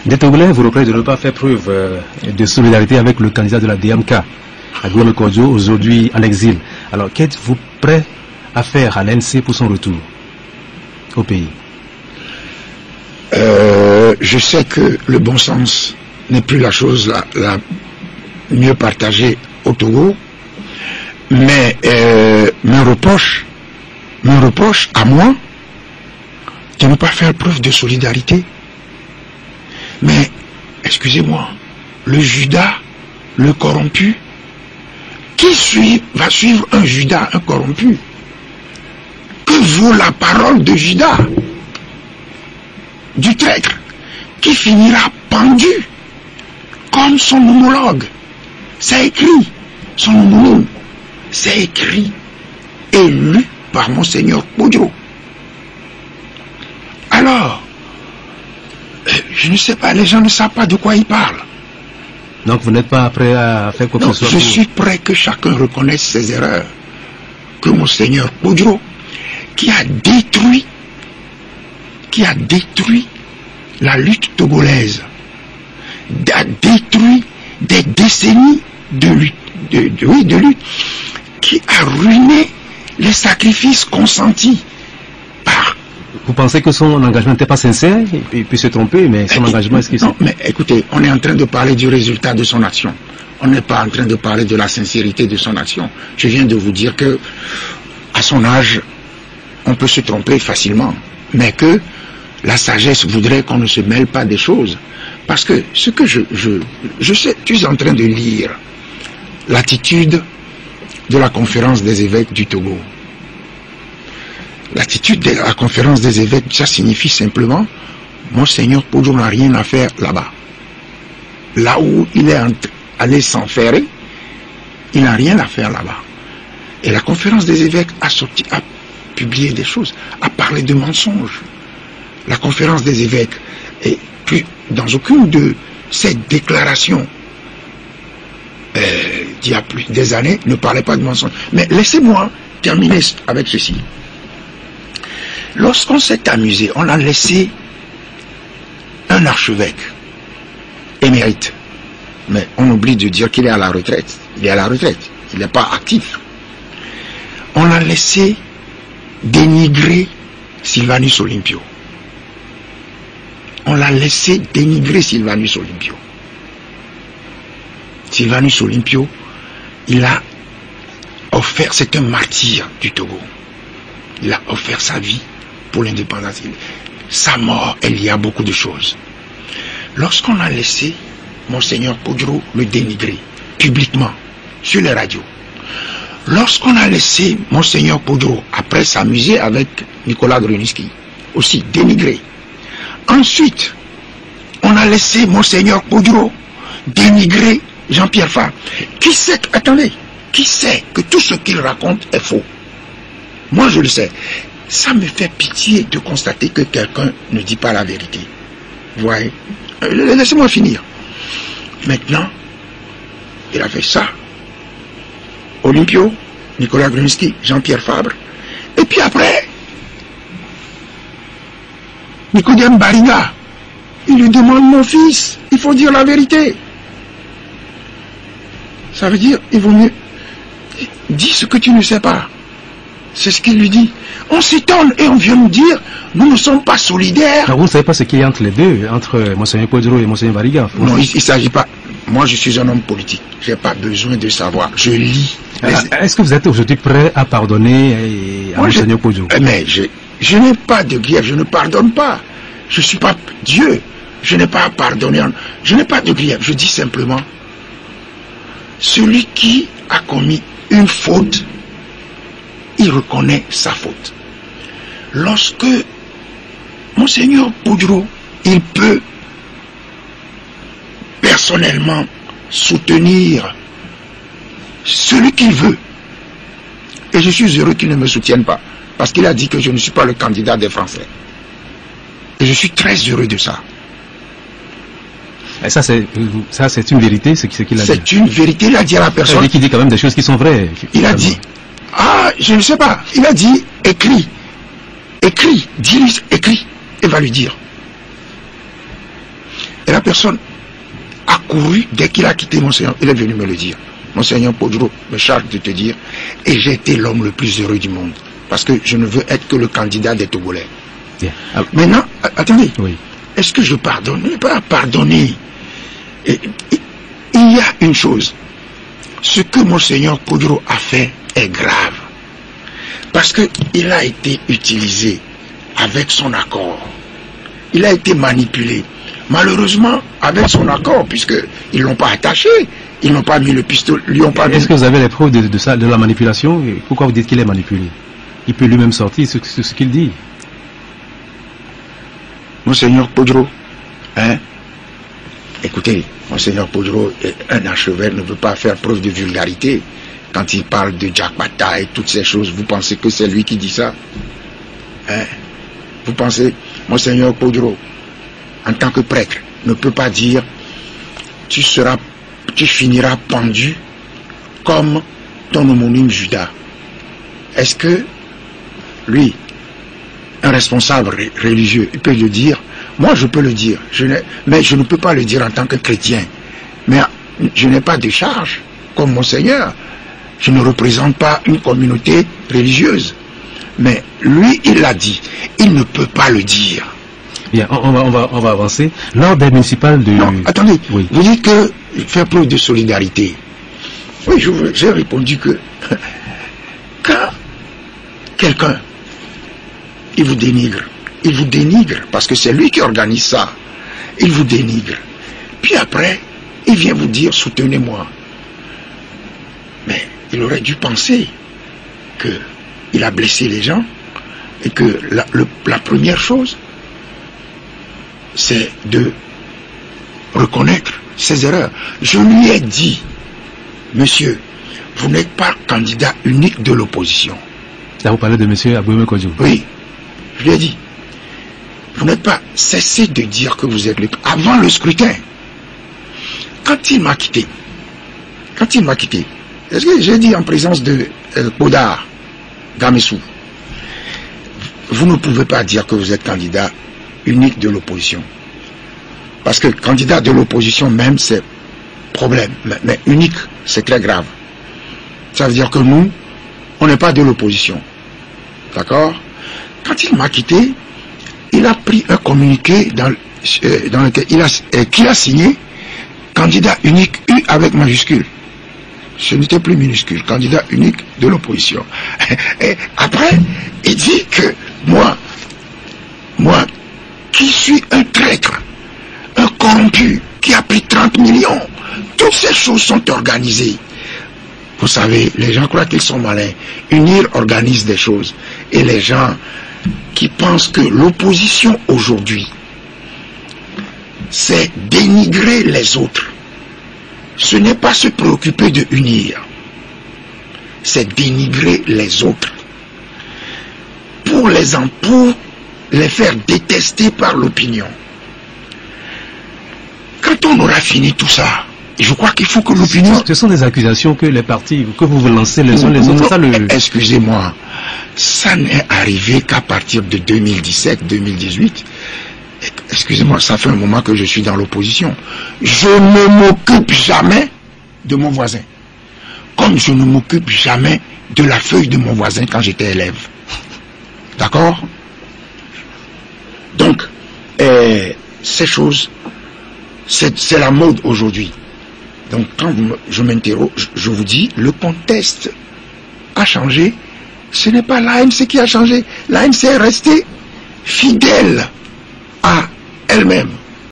Des Togolais vous reprochent de ne pas faire preuve de solidarité avec le candidat de la DMK, Aguero Kodjo, aujourd'hui en exil. Alors, qu'êtes-vous prêt à faire à l'ANC pour son retour au pays? Je sais que le bon sens n'est plus la chose la mieux partagée au Togo, mais me reproche à moi de ne pas faire preuve de solidarité. Mais, excusez-moi, le Judas, le corrompu, va suivre un Judas, un corrompu? Que vaut la parole de Judas, du traître, qui finira pendu comme son homologue? C'est écrit, son homologue, c'est écrit et lu par Monseigneur Kodjo. Alors, je ne sais pas, les gens ne savent pas de quoi ils parlent. Donc vous n'êtes pas prêt à faire quoi que ce soit? Je suis prêt que chacun reconnaisse ses erreurs. Que Monseigneur Kodjo, qui a détruit la lutte togolaise, a détruit des décennies de lutte, qui a ruiné les sacrifices consentis par... Vous pensez que son engagement n'était pas sincère? Il peut se tromper, mais son engagement, est-ce que c'est... Non, mais écoutez, on est en train de parler du résultat de son action. On n'est pas en train de parler de la sincérité de son action. Je viens de vous dire que, à son âge, on peut se tromper facilement, mais que la sagesse voudrait qu'on ne se mêle pas des choses. Parce que ce que je sais, tu es en train de lire l'attitude de la conférence des évêques du Togo. L'attitude de la conférence des évêques, ça signifie simplement, Monseigneur Kodjo n'a rien à faire là-bas. Là où il est allé s'enferrer, il n'a rien à faire là-bas. Et la conférence des évêques a publié des choses, a parlé de mensonges. La conférence des évêques, et puis dans aucune de ces déclarations d'il y a plus des années, ne parlait pas de mensonges. Mais laissez-moi terminer avec ceci. Lorsqu'on s'est amusé, on a laissé un archevêque émérite. Mais on oublie de dire qu'il est à la retraite. Il est à la retraite. Il n'est pas actif. On a laissé dénigrer Sylvanus Olympio. On l'a laissé dénigrer Sylvanus Olympio. Sylvanus Olympio, il a offert, c'est un martyr du Togo. Il a offert sa vie pour l'indépendance. Sa mort est liée à beaucoup de choses. Lorsqu'on a laissé Monseigneur Kodjo le dénigrer publiquement sur les radios, lorsqu'on a laissé Monseigneur Kodjo après s'amuser avec Nicolas Gruniski aussi dénigrer, ensuite on a laissé Monseigneur Kodjo dénigrer Jean-Pierre Fabre, qui sait que tout ce qu'il raconte est faux? Moi je le sais. Ça me fait pitié de constater que quelqu'un ne dit pas la vérité. Vous voyez? Laissez-moi finir. Maintenant, il a fait ça. Olympio, Nicolas Gruniski, Jean-Pierre Fabre. Et puis après, Nicodème Bariga, il lui demande: mon fils, il faut dire la vérité. Ça veut dire, il vaut mieux dis ce que tu ne sais pas. C'est ce qu'il lui dit. On s'étonne et on vient nous dire, nous ne sommes pas solidaires. Alors vous ne savez pas ce qu'il y a entre les deux, entre Monseigneur Kodjo et Monseigneur Bariga? Non, il ne s'agit pas. Moi, je suis un homme politique. Je n'ai pas besoin de savoir. Je lis. Est-ce que vous êtes aujourd'hui prêt à pardonner à Monseigneur Kodjo? Mais je n'ai pas de grief, je ne pardonne pas. Je ne suis pas Dieu. Je n'ai pas à pardonner. Je n'ai pas de grief. Je dis simplement, celui qui a commis une faute, il reconnaît sa faute. Lorsque Monseigneur Kodjo, il peut personnellement soutenir celui qu'il veut, et je suis heureux qu'il ne me soutienne pas, parce qu'il a dit que je ne suis pas le candidat des Français. Et je suis très heureux de ça. Et ça c'est une vérité, ce qu'il a dit. C'est une vérité, il a dit à la personne. Il dit quand même des choses qui sont vraies. Il a dit, je ne sais pas, il a dit, écris, dis-lui, écris, et va lui dire. Et la personne a couru dès qu'il a quitté Monseigneur. Il est venu me le dire. Monseigneur Podro me charge de te dire, et j'ai été l'homme le plus heureux du monde. Parce que je ne veux être que le candidat des Togolais. Bien. Maintenant, attendez. Oui. Est-ce que je pardonne? Je ne vais pas pardonner. Il y a une chose. Ce que Monseigneur Podro a fait est grave. Parce qu'il a été utilisé avec son accord. Il a été manipulé. Malheureusement, avec son accord, puisqu'ils ne l'ont pas attaché, ils n'ont pas mis le pistolet, lui ont pas mis... Est-ce que vous avez les preuves de ça, de la manipulation? Pourquoi vous dites qu'il est manipulé? Il peut lui-même sortir ce qu'il dit. Monseigneur Podro, hein? Écoutez, Monseigneur Podro, un archevêque ne veut pas faire preuve de vulgarité. Quand il parle de Jack Bata et toutes ces choses, vous pensez que c'est lui qui dit ça? Hein? Vous pensez, Monseigneur Podro, en tant que prêtre, ne peut pas dire tu finiras pendu comme ton homonyme Judas. Est-ce que lui, un responsable religieux, il peut le dire? Moi, je peux le dire, mais je ne peux pas le dire en tant que chrétien. Mais je n'ai pas de charge comme Monseigneur. Je ne représente pas une communauté religieuse. Mais lui, il l'a dit. Il ne peut pas le dire. Bien, on va avancer. Lors des municipales de... Non, attendez. Oui. Vous dites que faire preuve de solidarité. Oui, j'ai répondu que quand quelqu'un, il vous dénigre parce que c'est lui qui organise ça. Il vous dénigre. Puis après, il vient vous dire soutenez-moi. Mais il aurait dû penser qu'il a blessé les gens et que la première chose, c'est de reconnaître ses erreurs. Je lui ai dit, monsieur, vous n'êtes pas candidat unique de l'opposition. Là, vous parlez de monsieur Aboueme Kodjo. Oui, je lui ai dit, vous n'êtes pas, cessez de dire que vous êtes le... Avant le scrutin, quand il m'a quitté, est-ce que j'ai dit en présence de Podar, Gamessou, vous ne pouvez pas dire que vous êtes candidat unique de l'opposition. Parce que candidat de l'opposition même, c'est problème. Mais unique, c'est très grave. Ça veut dire que nous, on n'est pas de l'opposition. D'accord? Quand il m'a quitté, il a pris un communiqué dans lequel qu'il a signé, candidat unique, U avec majuscule. Ce n'était plus minuscule, candidat unique de l'opposition. Et après, il dit que moi, qui suis un traître, un corrompu, qui a pris 30 millions, toutes ces choses sont organisées. Vous savez, les gens croient qu'ils sont malins. UNIR organise des choses. Et les gens qui pensent que l'opposition aujourd'hui, c'est dénigrer les autres. Ce n'est pas se préoccuper de UNIR. C'est dénigrer les autres. Pour les faire détester par l'opinion. Quand on aura fini tout ça, je crois qu'il faut que l'opinion... Ce sont des accusations que les partis, que vous lancez les uns les autres. Ça, excusez-moi, ça n'est arrivé qu'à partir de 2017-2018. Excusez-moi, ça fait un moment que je suis dans l'opposition. Je ne m'occupe jamais de mon voisin. Comme je ne m'occupe jamais de la feuille de mon voisin quand j'étais élève. D'accord? Donc, ces choses, c'est la mode aujourd'hui. Donc, quand je m'interroge, je vous dis, le contexte a changé. Ce n'est pas l'ANC qui a changé. L'ANC est restée fidèle à elle-même.